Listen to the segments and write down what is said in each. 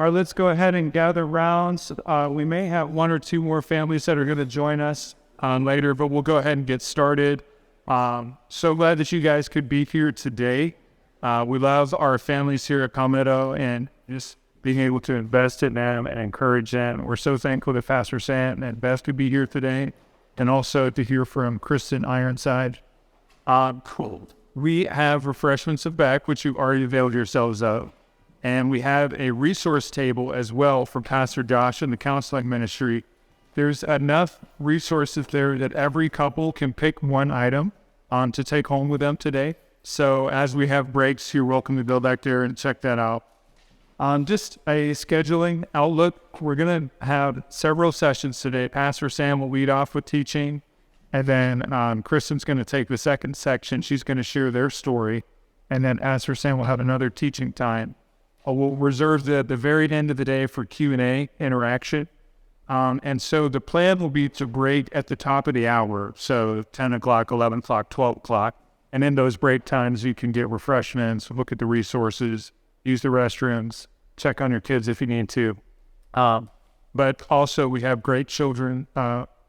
All right, let's go ahead and gather rounds. We may have one or two more families that are going to join us later, but we'll go ahead and get started. So glad that you guys could be here today. We love our families here at Palmetto and just being able to invest in them and encourage them. We're so thankful that Pastor Sam and Beth could be here today, and also to hear from Kristen Ironside. We have refreshments of back, which you've already availed yourselves of. And we have a resource table as well for Pastor Josh and the counseling ministry. There's enough resources there that every couple can pick one item to take home with them today. So as we have breaks, you're welcome to go back there and check that out. Just a scheduling outlook, we're going to have several sessions today. Pastor Sam will lead off with teaching, and then Kristen's going to take the second section. She's going to share their story, and then Pastor Sam will have another teaching time. We'll reserve the very end of the day for Q&A interaction. And so the plan will be to break at the top of the hour, so 10 o'clock, 11 o'clock, 12 o'clock. And in those break times, you can get refreshments, look at the resources, use the restrooms, check on your kids if you need to. But also we have great children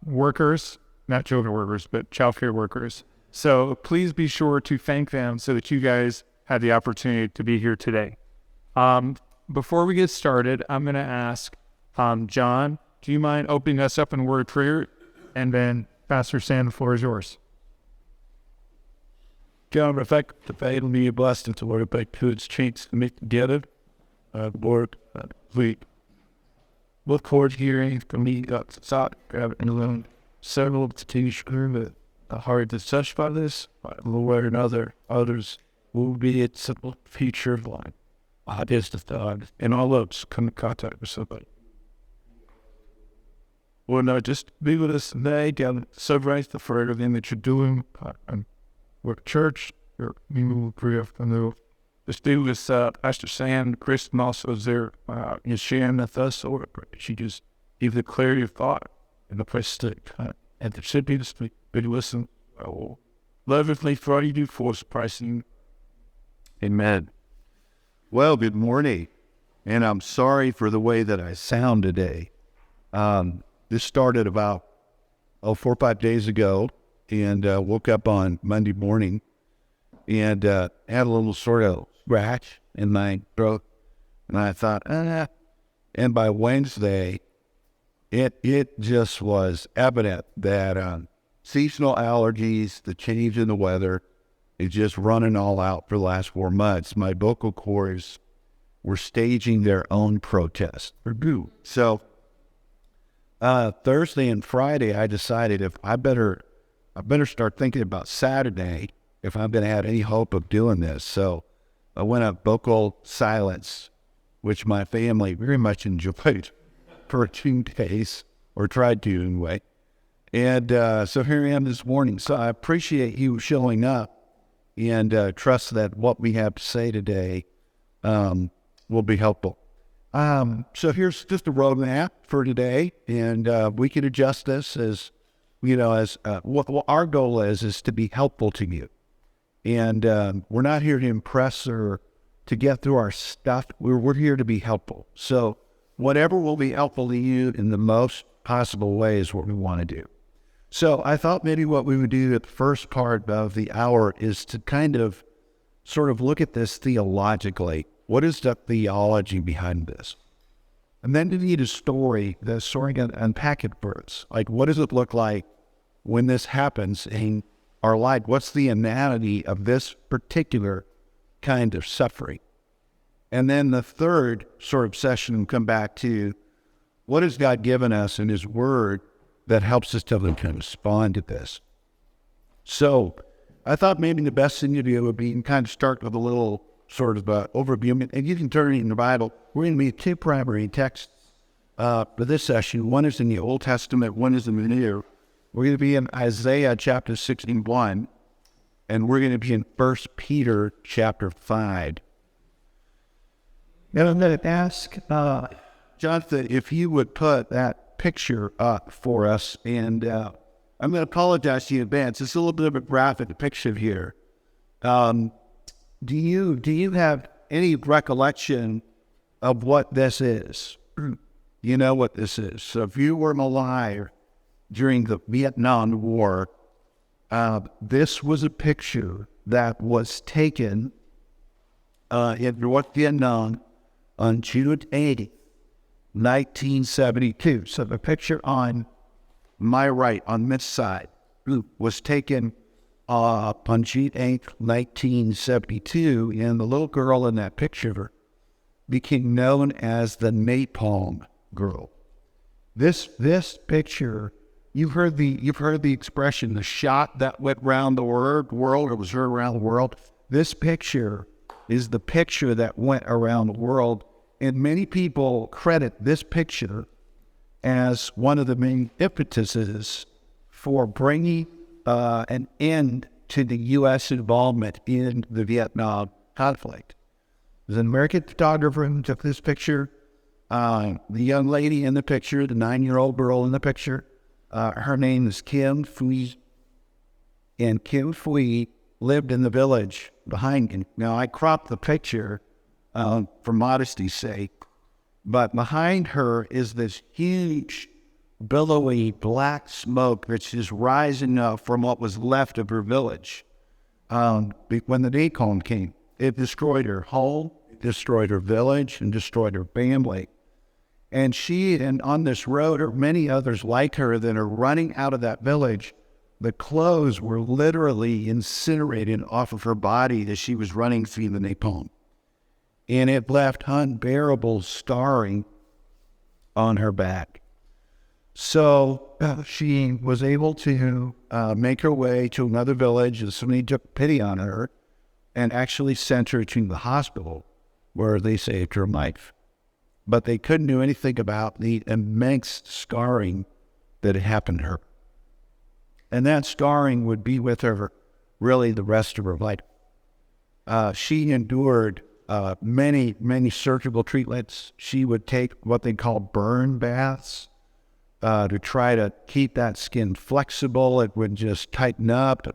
workers, not children workers, but childcare workers. So please be sure to thank them so that you guys had the opportunity to be here today. Before we get started, I'm going to ask John, do you mind opening us up in a word of prayer? And then Pastor Sam, the floor is yours. God, I thank the faith and be a blessing to Lord, but to its chance to meet together. Lord, we look forward to hearing from me, God, and alone several to teach the heart that's touched by this, Lord, and others will be its simple future of life. Is the thought, and all of us come in contact with somebody. Lord, no, just be with us today, God, celebrate the for everything that you're doing. We're at church, we will pray for the just be with Pastor Sam, Kristen also is there, is sharing with us, Lord, she just give the clarity of thought and the place to and the should be to speak, be to listen. I will lovingly for all you do for us, pricing. Amen. Well, good morning, and I'm sorry for the way that I sound today. This started about 4 or 5 days ago, and woke up on Monday morning and had a little sort of scratch in my throat, and I thought, and by Wednesday, it just was evident that seasonal allergies, the change in the weather, is just running all out for the last 4 months. My vocal cords were staging their own protest. So Thursday and Friday, I decided if I better start thinking about Saturday if I'm going to have any hope of doing this. So I went up vocal silence, which my family very much enjoyed for 2 days, or tried to anyway. And so here I am this morning. So I appreciate you showing up, and trust that what we have to say today will be helpful. So here's just a roadmap for today, and we can adjust this as, as what our goal is to be helpful to you. And we're not here to impress or to get through our stuff. We're here to be helpful. So whatever will be helpful to you in the most possible way is what we want to do. So I thought maybe what we would do at the first part of the hour is to kind of sort of look at this theologically. What is the theology behind this? And then to need a story, the story can unpack it for us. Like, what does it look like when this happens in our life? What's the anatomy of this particular kind of suffering? And then the third sort of session will come back to what has God given us in His Word that helps us to kind of respond to this. So I thought maybe the best thing to do would be to kind of start with a little sort of overview. And you can turn it in the Bible. We're going to be 2 primary texts for this session. One is in the Old Testament, one is in the New. We're going to be in Isaiah chapter 61, and we're going to be in 1 Peter chapter 5. And I'm going to ask Jonathan, if you would put that picture up for us, and I'm going to apologize to you in advance. It's a little bit of a graphic picture here. Do you have any recollection of what this is. You know what this is. So if you were alive during the Vietnam War, this was a picture that was taken in North Vietnam on June 1972. So the picture on my right, on this side, was taken on June 1972, and the little girl in that picture became known as the Napalm Girl. This picture, you've heard the expression, the shot that went around the world, it was heard around the world. This picture is the picture that went around the world, and many people credit this picture as one of the main impetuses for bringing an end to the U.S. involvement in the Vietnam conflict. There's an American photographer who took this picture. The young lady in the picture, the 9-year-old girl in the picture, her name is Kim Phui. And Kim Phui lived in the village behind me. Now, I cropped the picture for modesty's sake, but behind her is this huge, billowy black smoke that's just rising up from what was left of her village. When the napalm came, it destroyed her home, it destroyed her village, and destroyed her family. And she, and on this road, or many others like her that are running out of that village, the clothes were literally incinerated off of her body as she was running through the napalm. And it left unbearable scarring on her back. So she was able to make her way to another village, and somebody took pity on her and actually sent her to the hospital where they saved her life. But they couldn't do anything about the immense scarring that had happened to her. And that scarring would be with her really the rest of her life. She endured many surgical treatments. She would take what they call burn baths to try to keep that skin flexible. It would just tighten up.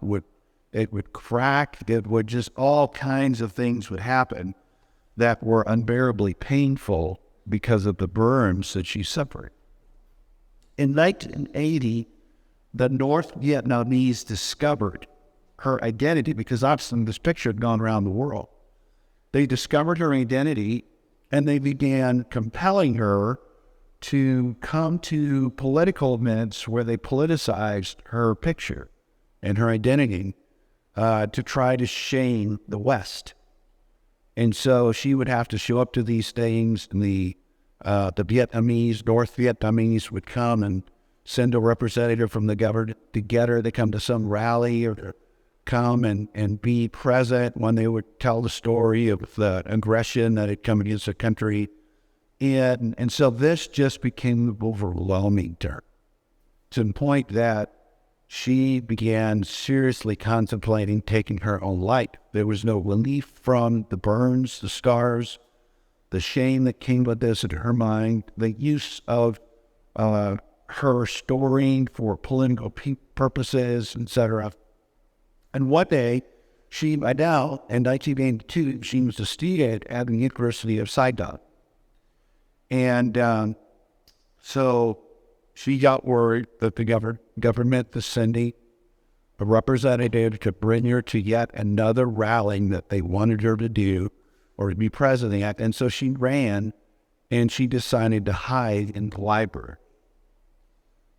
It would crack. It would just, all kinds of things would happen that were unbearably painful because of the burns that she suffered. In 1980, the North Vietnamese discovered her identity, because obviously this picture had gone around the world. They discovered her identity, and they began compelling her to come to political events where they politicized her picture and her identity to try to shame the West. And so she would have to show up to these things, and the Vietnamese, North Vietnamese would come and send a representative from the government to get her. They come to some rally or come and be present when they would tell the story of the aggression that had come against the country. And so this just became overwhelming to her, to the point that she began seriously contemplating taking her own life. There was no relief from the burns, the scars, the shame that came with this in her mind, the use of her storing for political purposes, etc. And one day, by now, in 1982, she was a student at the University of Saigon. And so she got word that the government was sending a representative to bring her to yet another rally that they wanted her to do or to be present at. And so she ran, and she decided to hide in the library.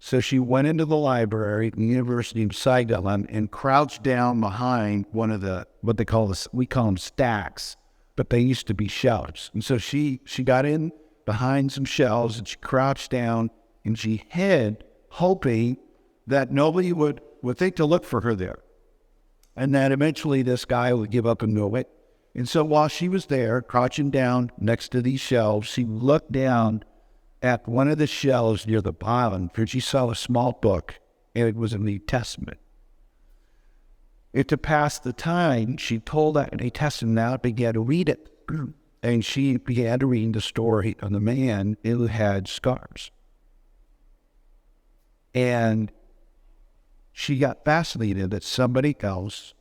So she went into the library at the University of Saigon and crouched down behind one of the, we call them stacks, but they used to be shelves. And so she got in behind some shelves, and she crouched down, and she hid, hoping that nobody would think to look for her there, and that eventually this guy would give up and go away. And so while she was there, crouching down next to these shelves, she looked down at one of the shelves near the bottom, where she saw a small book, and it was a New Testament. And to pass the time, she pulled out a New Testament out and began to read it. And she began to read the story of the man who had scars. And she got fascinated that somebody else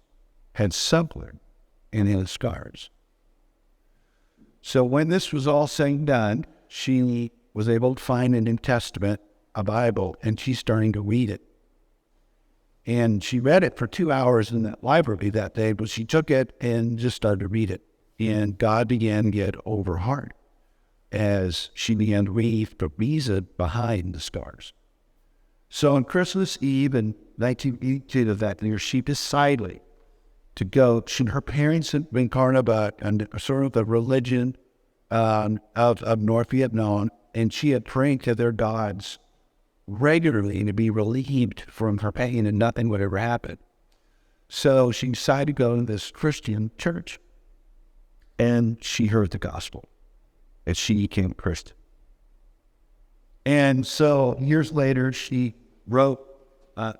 had suffered and had scars. So when this was all said and done, she was able to find a New Testament, a Bible, and she's starting to read it. And she read it for 2 hours in that library that day, but she took it and just started to read it. And God began to get over her heart as she began to read the reason behind the scars. So on Christmas Eve in 1982 of that year, she decided to go. Her parents had been part of a sort of the religion of North Vietnam, and she had prayed to their gods regularly to be relieved from her pain, and nothing would ever happen. So she decided to go to this Christian church, and she heard the gospel, and she became a Christian. And so years later, she wrote,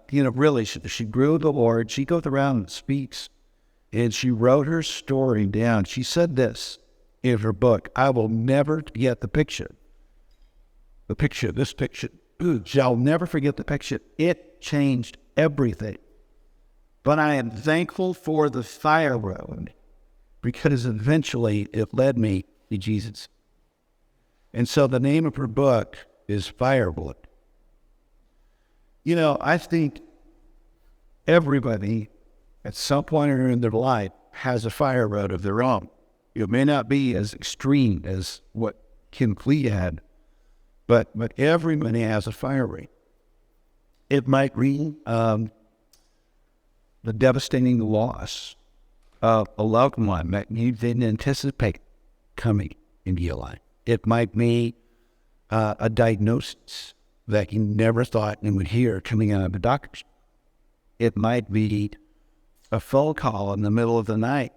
she grew the Lord. She goes around and speaks, and she wrote her story down. She said this in her book: I will never forget the picture. This picture. Shall never forget the picture. It changed everything. But I am thankful for the fire road, because eventually it led me to Jesus. And so the name of her book is Firewood. I think everybody at some point in their life has a fire road of their own. It may not be as extreme as what Kim Clee had, but everybody has a fire road. It might be the devastating loss of a loved one that you didn't anticipate coming into your life. It might be a diagnosis that you never thought you would hear coming out of the doctor's. It might be a phone call in the middle of the night,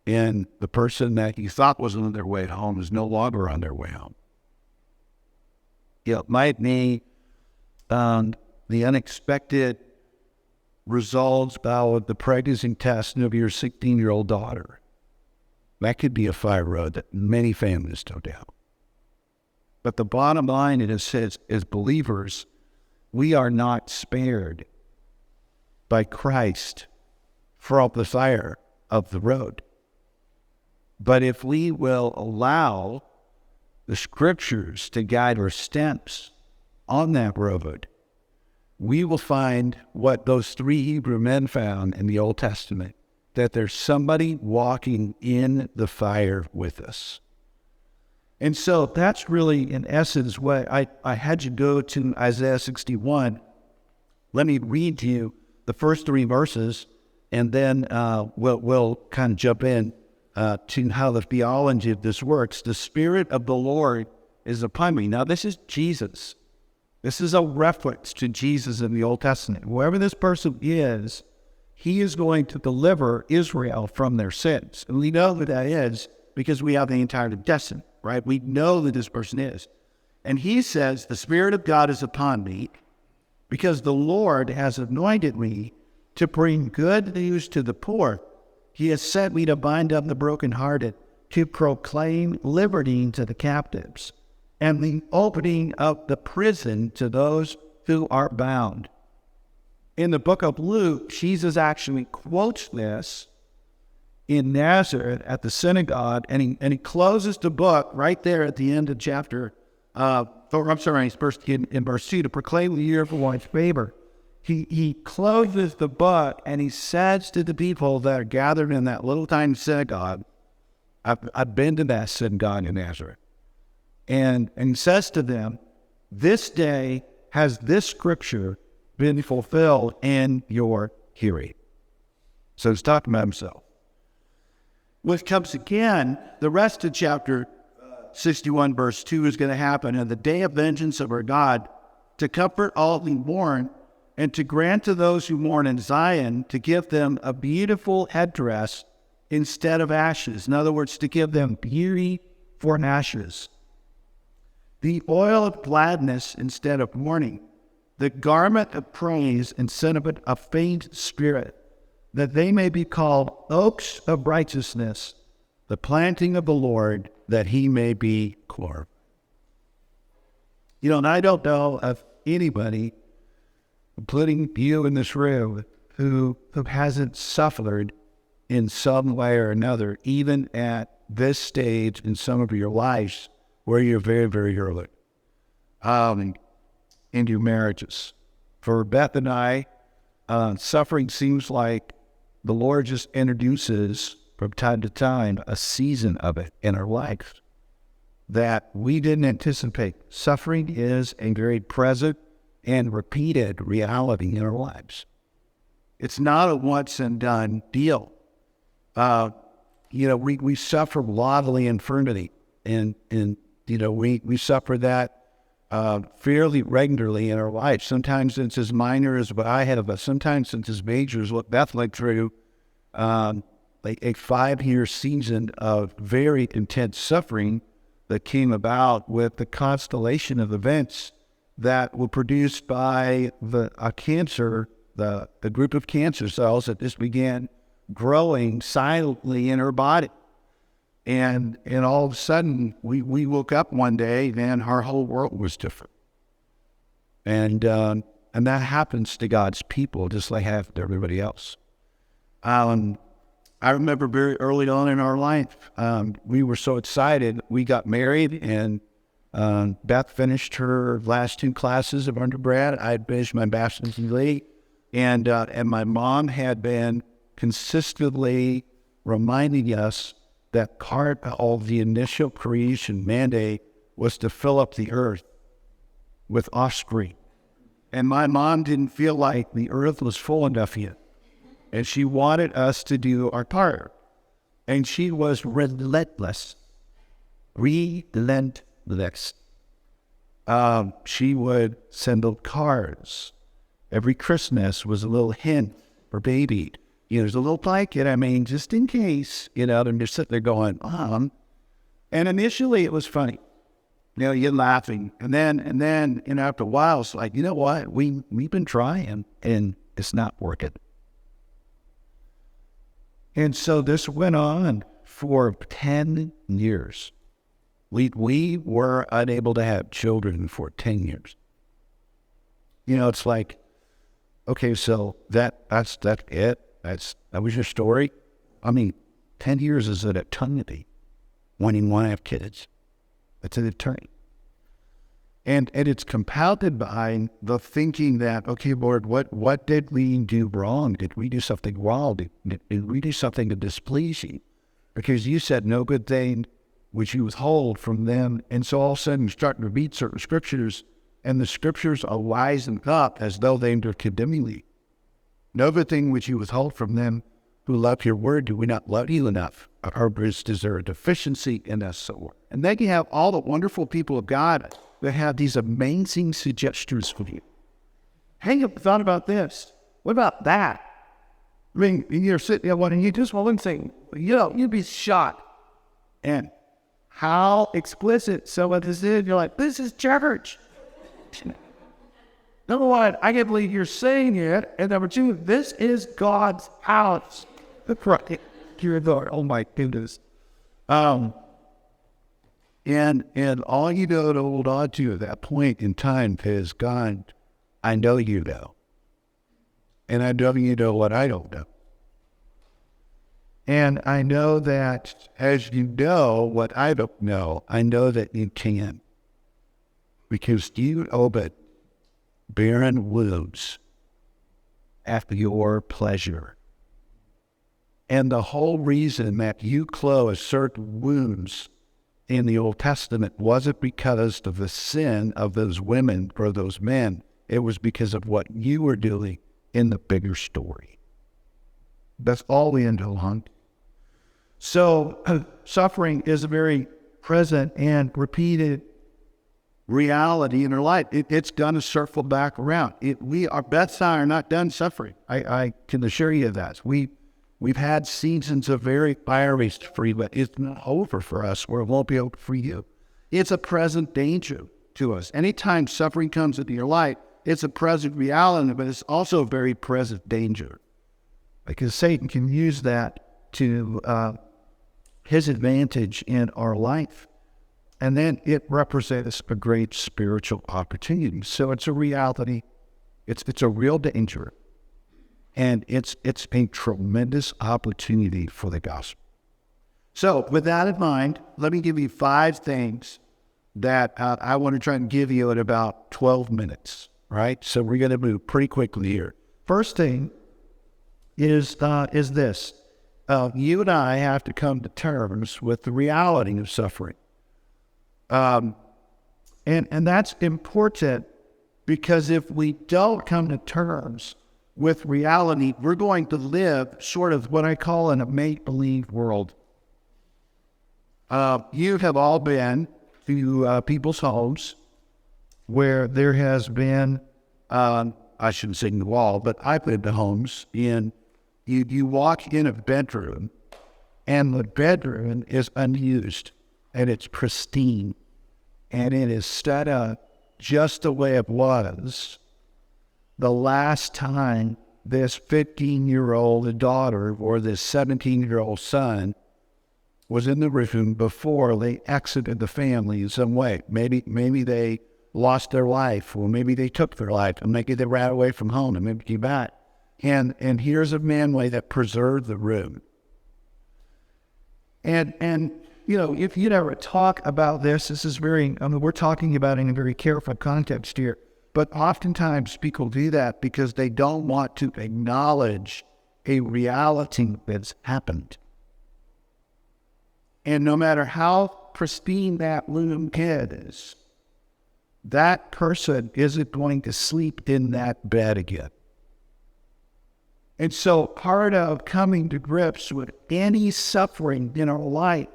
and the person that you thought was on their way home is no longer on their way home. It might be the unexpected results of the pregnancy test of your 16-year-old daughter. That could be a fire road that many families go down. But the bottom line is, as believers, we are not spared by Christ from the fire of the road. But if we will allow the scriptures to guide our steps on that road, we will find what those 3 Hebrew men found in the Old Testament, that there's somebody walking in the fire with us. And so that's really, in essence, what I had you go to Isaiah 61. Let me read to you the first 3 verses, and then we'll kind of jump in to how the theology of this works. The Spirit of the Lord is upon me. Now, this is Jesus. This is a reference to Jesus in the Old Testament. Whoever this person is, he is going to deliver Israel from their sins. And we know who that is because we have the entire Testament, right? We know that this person is. And he says, the Spirit of God is upon me because the Lord has anointed me to bring good news to the poor. He has sent me to bind up the brokenhearted, to proclaim liberty to the captives, and the opening of the prison to those who are bound. In the book of Luke, Jesus actually quotes this in Nazareth at the synagogue, and he closes the book right there at the end of chapter, in verse 2, to proclaim the year of the Lord's favor. He closes the book and he says to the people that are gathered in that little tiny synagogue, I've been to that synagogue in Nazareth, and he says to them, this day has this scripture been fulfilled in your hearing. So he's talking about himself. What comes again, the rest of chapter 61 verse 2 is going to happen, and the day of vengeance of our God, to comfort all who mourn, and to grant to those who mourn in Zion, to give them a beautiful headdress instead of ashes. In other words, to give them beauty for ashes. The oil of gladness instead of mourning. The garment of praise instead of a faint spirit. That they may be called oaks of righteousness, the planting of the Lord, that he may be glorified. And I don't know of anybody, including you in this room, who hasn't suffered in some way or another, even at this stage in some of your lives where you're very, very early in your marriages. For Beth and I, suffering seems like the Lord just introduces from time to time a season of it in our life that we didn't anticipate. Suffering is a very present and repeated reality in our lives. It's not a once and done deal. We suffer bodily infirmity, and we suffer that fairly regularly in our life. Sometimes it's as minor as what I have, but sometimes it's as major as what Beth went through. A 5-year season of very intense suffering that came about with the constellation of events that were produced by a cancer, the group of cancer cells that just began growing silently in her body. And all of a sudden, we woke up one day and our whole world was different. And that happens to God's people, just like it happens to everybody else. I remember very early on in our life, we were so excited. We got married, and Beth finished her last 2 classes of undergrad. I had finished my bachelor's degree, and my mom had been consistently reminding us that part of the initial creation mandate was to fill up the earth with offspring. And my mom didn't feel like the earth was full enough yet. And she wanted us to do our part. And she was relentless. Relentless. She would send out cards. Every Christmas was a little hint for baby. There's a little blanket, just in case, and you're sitting there going, And initially it was funny. You're laughing. And then, after a while, it's like, you know what? We've been trying, and it's not working. And so this went on for 10 years. We were unable to have children for 10 years. It's like, okay, so that's it. That was your story. 10 years is an eternity when you want to have kids. It's an eternity. And it's compounded by the thinking that, okay, Lord, what did we do wrong? Did we do something wrong? Did we do something to displease you? Because you said no good thing which you withhold from them. And so all of a sudden you're starting to read certain scriptures, and the scriptures are rising up as though they were condemning thee. No good thing which you withhold from them who love your word. Do we not love you enough? Or is there a deficiency in us? So, and then you have all the wonderful people of God that have these amazing suggestions for you. Hey, you thought about this? What about that? You're sitting there and you just one thing, you'd be shocked. And how explicit some of this is. You're like, this is church. Number one, I can't believe you're saying it. And number two, this is God's house. Right. You're there. Oh my goodness. And all you know to hold on to at that point in time is, God, I know you know. And I know you know what I don't know. And I know that as you know what I don't know, I know that you can. Because you open barren wombs at your pleasure. And the whole reason that you close certain wombs in the Old Testament wasn't because of the sin of those women or those men. It was because of what you were doing in the bigger story. That's all we endure on. So suffering is a very present and repeated reality in our life. It's going to circle back around. Beth and I are not done suffering. I can assure you of that. We've had seasons of very fiery suffering, but it's not over for us, or it won't be over for you. It's a present danger to us. Anytime suffering comes into your life, it's a present reality, but it's also a very present danger. Because Satan can use that to his advantage in our life. And then it represents a great spiritual opportunity. So it's a reality. It's a real danger. And it's a tremendous opportunity for the gospel. So with that in mind, let me give you 5 things that I want to try and give you in about 12 minutes, right? So we're going to move pretty quickly here. First thing is this. You and I have to come to terms with the reality of suffering. And that's important because if we don't come to terms with reality, we're going to live sort of what I call in a make-believe world. You have all been to people's homes where there has been, I shouldn't say the wall, but I've been to homes and you walk in a bedroom and the bedroom is unused and it's pristine and it is set up just the way it was the last time this 15-year-old daughter or this 17-year-old son was in the room before they exited the family in some way. Maybe they lost their life, or maybe they took their life, and maybe they ran away from home and maybe came back. And here's a manway that preserved the room. And you know, if you'd ever talk about this is very, we're talking about it in a very careful context here, but oftentimes people do that because they don't want to acknowledge a reality that's happened. And no matter how pristine that room is, that person isn't going to sleep in that bed again. And so part of coming to grips with any suffering in our life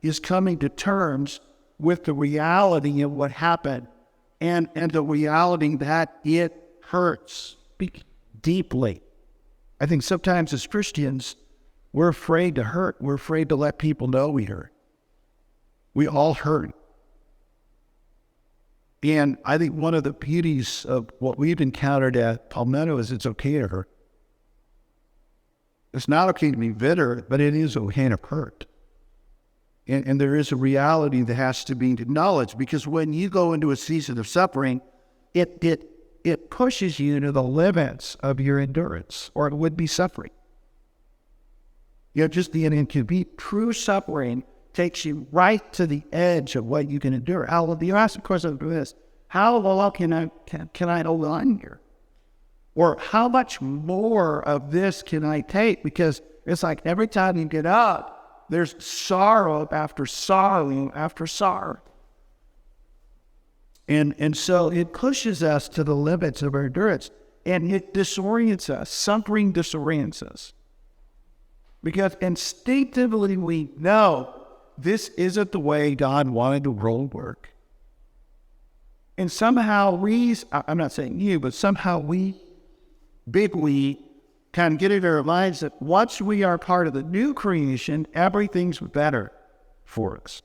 is coming to terms with the reality of what happened and the reality that it hurts deeply. I think sometimes as Christians, we're afraid to hurt. We're afraid to let people know we hurt. We all hurt. And I think one of the beauties of what we've encountered at Palmetto is it's okay to hurt. It's not okay to be bitter, but it is okay to hurt. And there is a reality that has to be acknowledged, because when you go into a season of suffering, it pushes you to the limits of your endurance, or it would be suffering. You know, just the inconvenient. True suffering takes you right to the edge of what you can endure. You ask the question of this: how long can I hold on here? Or how much more of this can I take? Because it's like every time you get up, there's sorrow after sorrow after sorrow. And so it pushes us to the limits of our endurance, and it disorients us. Suffering disorients us. Because instinctively we know this isn't the way God wanted the world to work. And somehow I'm not saying you, but somehow we kind of get in our minds that once we are part of the new creation, everything's better for us.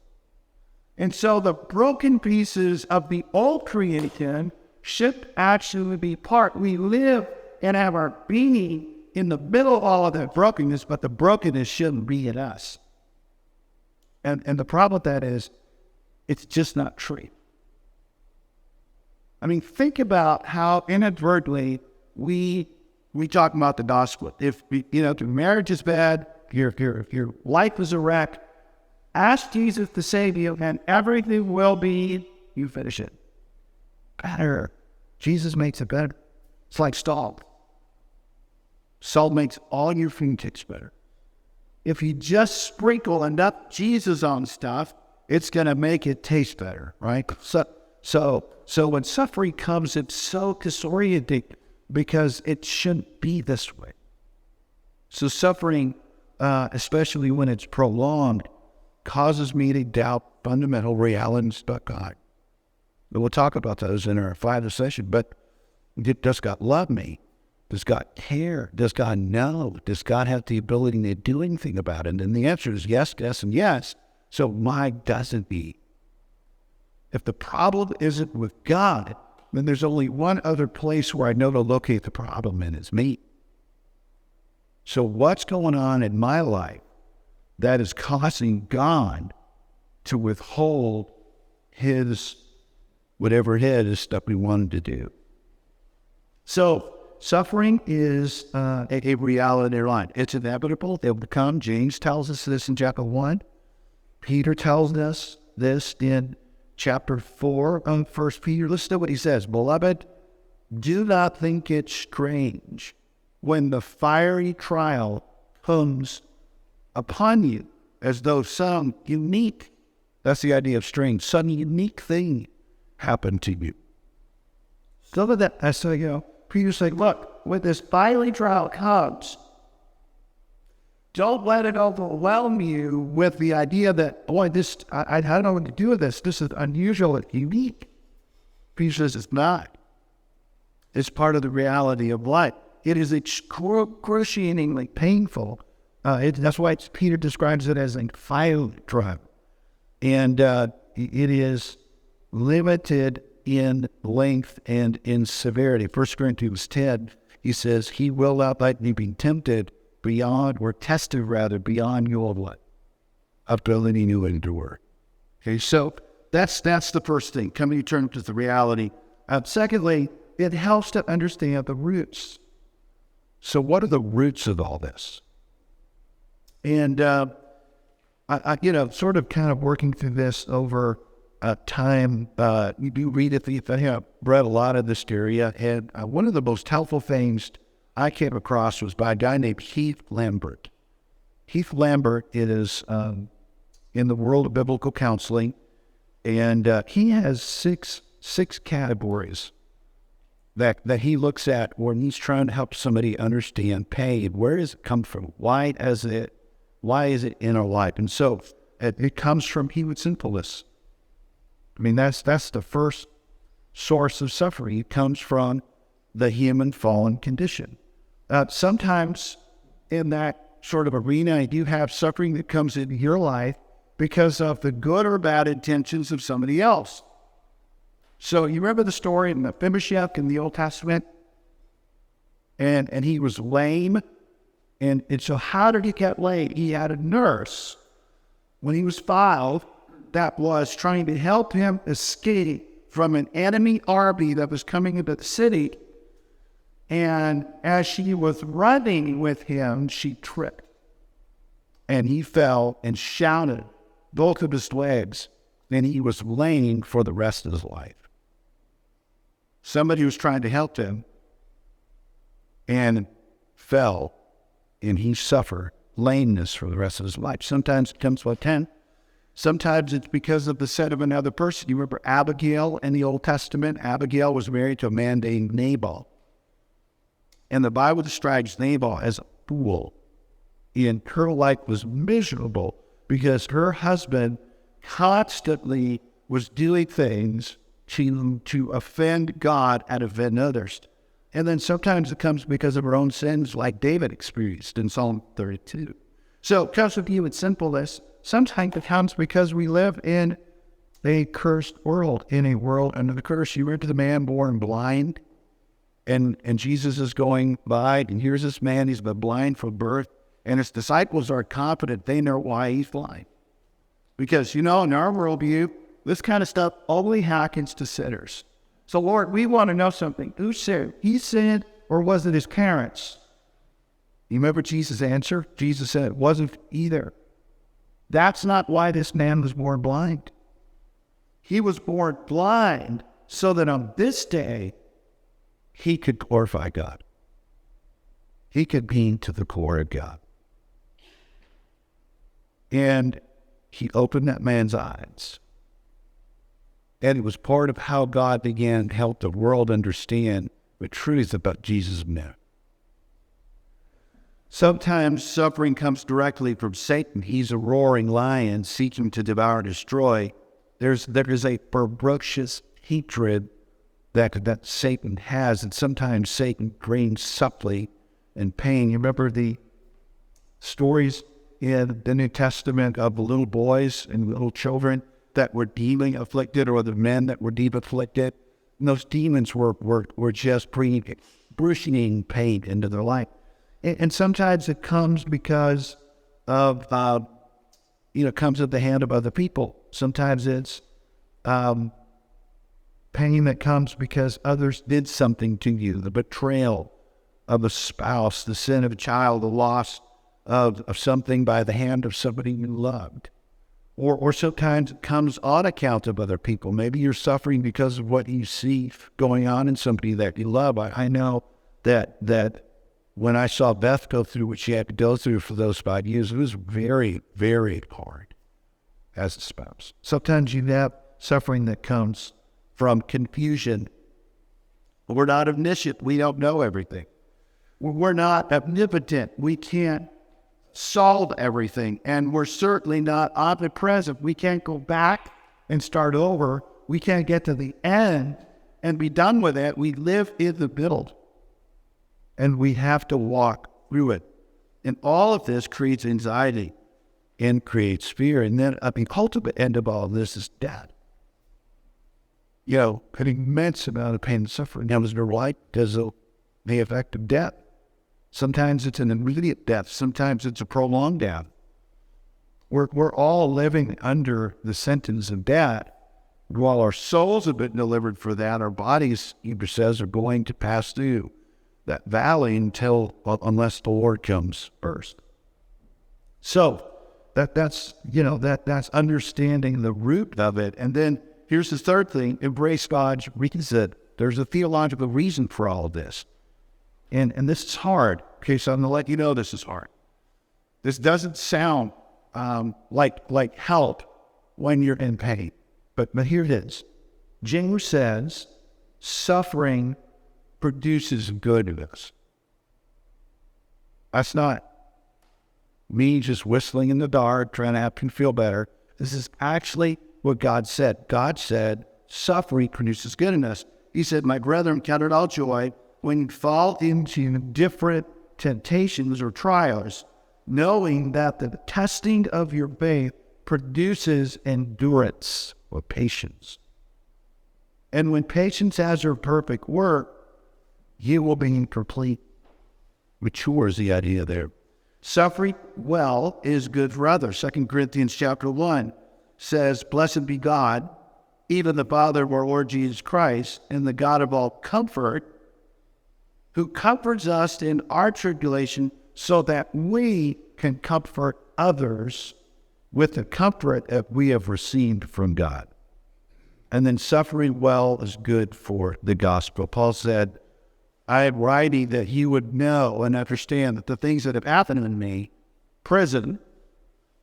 And so the broken pieces of the old creation should actually be part. We live and have our being in the middle of all of that brokenness, but the brokenness shouldn't be in us. And the problem with that is it's just not true. I mean, think about how inadvertently we talk about the gospel. If your marriage is bad, your life is a wreck, ask Jesus to save you, and everything will be, you finish it, better. Jesus makes it better. It's like salt. Salt makes all your food taste better. If you just sprinkle enough Jesus on stuff, it's going to make it taste better, right? So when suffering comes, it's so disorienting because it shouldn't be this way. So suffering, especially when it's prolonged, causes me to doubt fundamental realities about God. But we'll talk about those in our final session. But does God love me? Does God care? Does God know? Does God have the ability to do anything about it? And the answer is yes, yes, and yes. So why doesn't he? If the problem isn't with God, then there's only one other place where I know to locate the problem, and it's me. So what's going on in my life that is causing God to withhold his, whatever it is that we wanted to do? So suffering is a reality in their life. It's inevitable. It will come. James tells us this in chapter 1. Peter tells us this in chapter 4 of 1 Peter. Listen to what he says. Beloved, do not think it strange when the fiery trial comes upon you as though some unique, that's the idea of strange, some unique thing happened to you. So that, Peter's saying, look, when this fiery trial comes, don't let it overwhelm you with the idea that, boy, I don't know what to do with this. This is unusual and unique. Peter says it's not. It's part of the reality of life. It is excruciatingly painful. That's why Peter describes it as a fiery trial. And it is limited in length and in severity. 1 Corinthians 10, he says, he will not let me be tempted beyond, or tested rather, beyond your what? Ability to endure. Okay, so that's the first thing, coming to terms with the reality. Secondly, it helps to understand the roots. So what are the roots of all this? And I sort of kind of working through this over time. You do read it. I have read a lot of this area, and one of the most helpful things I came across was by a guy named Heath Lambert. Heath Lambert is in the world of biblical counseling, and he has six categories that he looks at when he's trying to help somebody understand pain. Where does it come from? Why is it in our life? And so it comes from human sinfulness. I mean, that's the first source of suffering. It comes from the human fallen condition. Sometimes in that sort of arena, you do have suffering that comes into your life because of the good or bad intentions of somebody else. So you remember the story in Mephibosheth in the Old Testament? And he was lame. And so how did he get lame? He had a nurse when he was 5 that was trying to help him escape from an enemy army that was coming into the city. And as she was running with him, she tripped. And he fell and shattered both of his legs. And he was lame for the rest of his life. Somebody was trying to help him and fell, and he suffered lameness for the rest of his life. Sometimes it comes with 10. Sometimes it's because of the sin of another person. You remember Abigail in the Old Testament? Abigail was married to a man named Nabal. And the Bible describes Nabal as a fool. And her life was miserable because her husband constantly was doing things to offend God and offend others. And then sometimes it comes because of her own sins, like David experienced in Psalm 32. So because of human sinfulness, sometimes it comes because we live in a cursed world, in a world under the curse. You remember the man born blind? And Jesus is going by, and here's this man, he's been blind from birth, and his disciples are confident they know why he's blind. Because, in our worldview, this kind of stuff only happens to sinners. So, Lord, we want to know something. Who sinned? He sinned, or was it his parents? You remember Jesus' answer? Jesus said it wasn't either. That's not why this man was born blind. He was born blind so that on this day, he could glorify God. He could be to the glory of God. And he opened that man's eyes. And it was part of how God began to help the world understand the truths about Jesus' meant. Sometimes suffering comes directly from Satan. He's a roaring lion seeking to devour and destroy. There is a ferocious hatred that Satan has, and sometimes Satan brings suffering and pain. You remember the stories in the New Testament of the little boys and little children that were demon afflicted, or the men that were demon afflicted? And those demons were just bringing pain into their life. And sometimes it comes because of, comes at the hand of other people. Sometimes it's pain that comes because others did something to you, the betrayal of a spouse, the sin of a child, the loss of something by the hand of somebody you loved. Or sometimes it comes on account of other people. Maybe you're suffering because of what you see going on in somebody that you love. I know that when I saw Beth go through what she had to go through for those 5 years, it was very, very hard as a spouse. Sometimes you have suffering that comes from confusion. We're not omniscient. We don't know everything. We're not omnipotent. We can't solve everything. And we're certainly not omnipresent. We can't go back and start over. We can't get to the end and be done with it. We live in the middle. And we have to walk through it. And all of this creates anxiety and creates fear. And then the ultimate end of all of this is death. An immense amount of pain and suffering comes to light because of the effect of death. Sometimes it's an immediate death. Sometimes it's a prolonged death. We're all living under the sentence of death. While our souls have been delivered for that, our bodies, Hebrews says, are going to pass through that valley unless the Lord comes first. So that's understanding the root of it. And then here's the third thing: embrace God's reason. There's a theological reason for all of this. And this is hard. Okay, so I'm going to let you know this is hard. This doesn't sound like help when you're in pain. But here it is. James says, suffering produces good in us. That's not me just whistling in the dark, trying to have him feel better. This is actually what God said. God said, suffering produces good in us. He said, my brethren, count it all joy when you fall into different temptations or trials, knowing that the testing of your faith produces endurance or patience. And when patience has her perfect work, you will be complete. Mature is the idea there. Suffering well is good for others. 2 Corinthians chapter 1 says, blessed be God, even the Father of our Lord Jesus Christ, and the God of all comfort, who comforts us in our tribulation so that we can comfort others with the comfort that we have received from God. And then suffering well is good for the gospel. Paul said, I am writing that you would know and understand that the things that have happened in me, prison,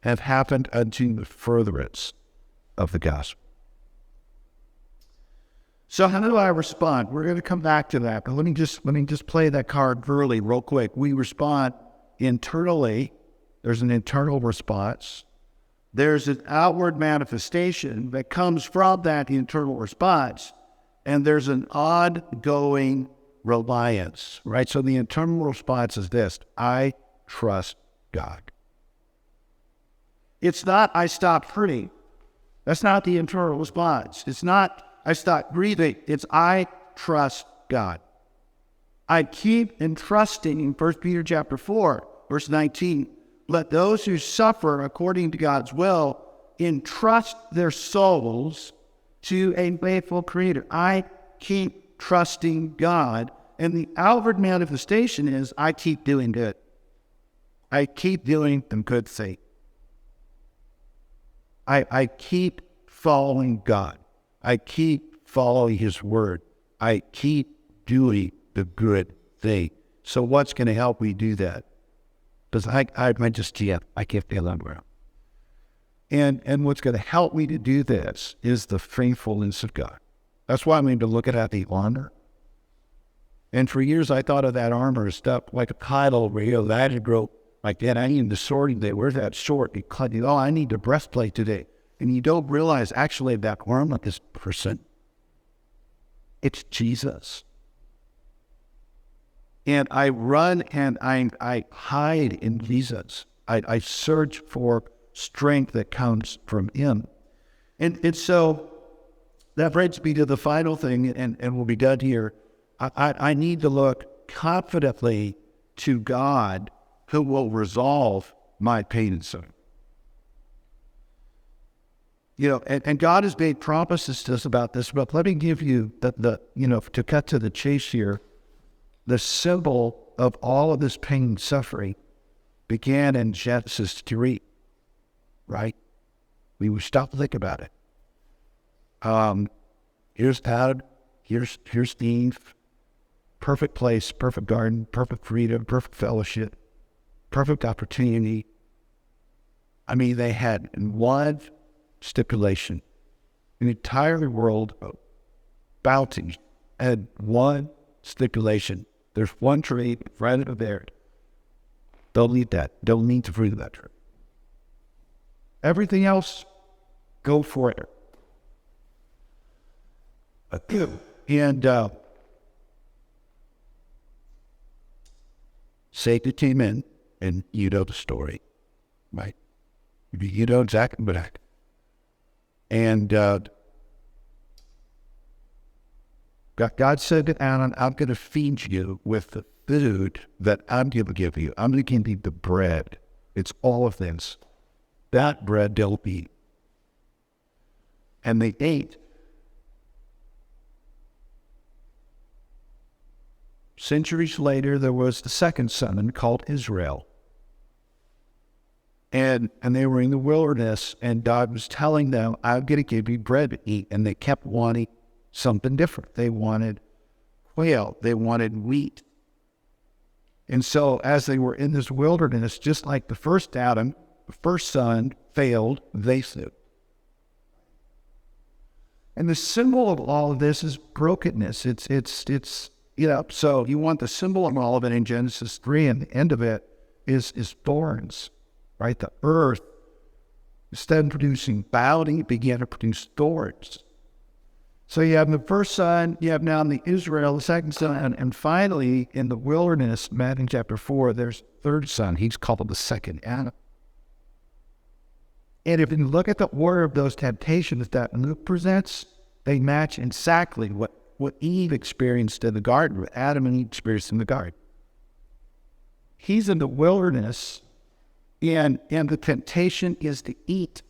have happened unto the furtherance of the gospel. So how do I respond? We're going to come back to that, but let me just play that card early, real quick. We respond internally. There's an internal response. There's an outward manifestation that comes from that internal response, and there's an ongoing reliance, right? So the internal response is this: I trust God. It's not I stopped hurting. That's not the internal response. It's not I stopped breathing. It's I trust God. I keep entrusting in 1 Peter chapter 4, verse 19. Let those who suffer according to God's will entrust their souls to a faithful Creator. I keep trusting God. And the outward manifestation is I keep doing good. I keep doing the good thing. I keep following God. I keep following His Word. I keep doing the good thing. So what's going to help me do that? Because I can't feel that well. And what's going to help me to do this is the faithfulness of God. That's why I'm going to look at the armor. And for years I thought of that armor as stuff like a kite where that had grow like that. I need the sword today. Where's that sword? I need the breastplate today. And you don't realize actually that armor is person. It's Jesus. And I run and I hide in Jesus. I search for strength that comes from Him. And so that brings me to the final thing, and we'll be done here. I need to look confidently to God who will resolve my pain and suffering. And God has made promises to us about this, but let me give you to cut to the chase here, the symbol of all of this pain and suffering began in Genesis 3, right? We would stop to think about it. Here's Adam, here's Eve, perfect place, perfect garden, perfect freedom, perfect fellowship, perfect opportunity. I mean, they had one stipulation. An entire world of bounty had one stipulation. There's one tree right over there. Don't eat that. Don't eat the fruit of that tree. Everything else, go for it. And Satan came in, and you know the story, right? You know exactly what happened. And God said to Adam, I'm going to feed you with the food that I'm going to give you. I'm going to give you the bread. It's all of this. That bread they'll eat. And they ate. Centuries later, there was the second son called Israel. And they were in the wilderness, and God was telling them, I'm going to give you bread to eat. And they kept wanting something different. They wanted quail. They wanted wheat. And so as they were in this wilderness, just like the first Adam, the first son failed, they sinned. And the symbol of all of this is brokenness. It's so you want the symbol of all of it in Genesis 3, and the end of it is thorns, right? The earth, instead of producing bounty, it began to produce thorns. So you have the first son, you have now the Israel, the second son, and finally in the wilderness, Matthew chapter 4, there's the third son. He's called the second Adam. And if you look at the order of those temptations that Luke presents, they match exactly what Eve experienced in the garden, what Adam and Eve experienced in the garden. He's in the wilderness, and the temptation is to eat.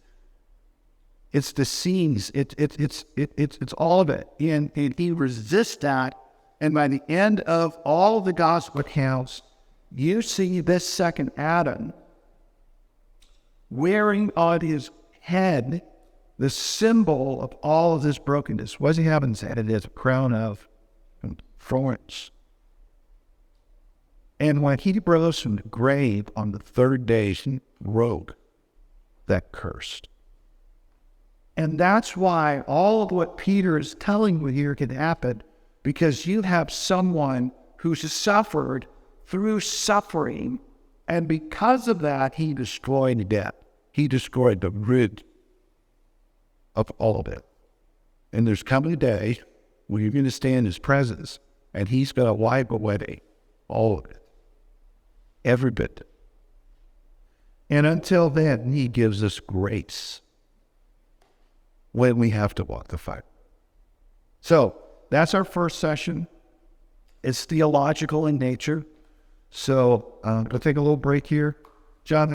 It's the scenes. It's all of it. And he resists that. And by the end of all of the gospel accounts, you see this second Adam wearing on his head the symbol of all of this brokenness. What does he have in his head? It is a crown of thorns. And when he rose from the grave on the third day, he broke that curse. And that's why all of what Peter is telling you here can happen, because you have someone who's suffered through suffering, and because of that, he destroyed death. He destroyed the root of all of it. And there's coming a day when you're going to stand in his presence, and he's going to wipe away all of it, every bit. And until then, he gives us grace when we have to walk the fight. So that's our first session. It's theological in nature. So we'll take a little break here. John,